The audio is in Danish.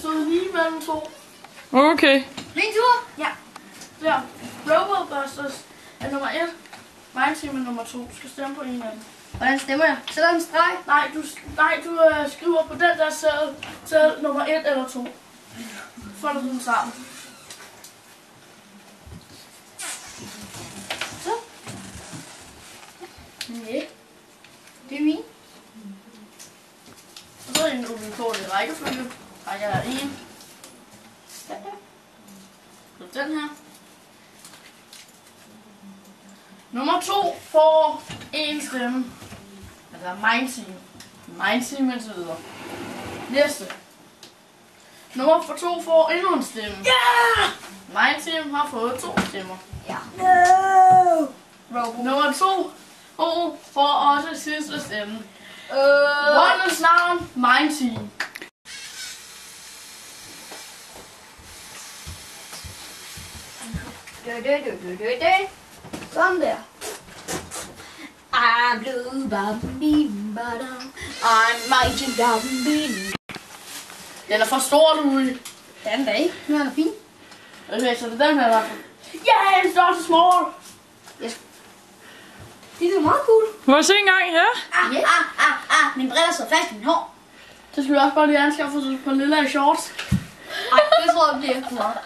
stod lige mellem to. Okay. Min tur? Ja. Der. Robobusters er nummer 1. Mine Team er nummer 2. Du skal stemme på en af dem. Hvordan stemmer jeg? Sætter en streg? Nej, du skriver på den der seddel nummer 1 eller 2. Folder du den sammen. Så. Ja. Det er min. Og så er en uvilkårlig rækkefølge. Rækker jeg 1. Den der. Så den her. Nummer 2 får en stemme. Altså Mine Team. Mine Team indtil videre. Næste. Nummer 2 får endnu en stemme. Ja! Mine Team har fået 2 stemmer. Ja. No! Nummer 2 får også sidste stemme. Wonders navn, Mine Team. Sådan der. I'm blue, bambi, badam. I'm mighty, bambi. Den er for stor, Louis. Den der ikke. Den er fin. Okay, så det er den her der. Yeah, it's not small. Det er meget cool. Må jeg se engang her? Min briller sidder fast i min hår. Det skal vi også bare lige anskaffe på lille shorts. Ej, det tror jeg bliver for meget.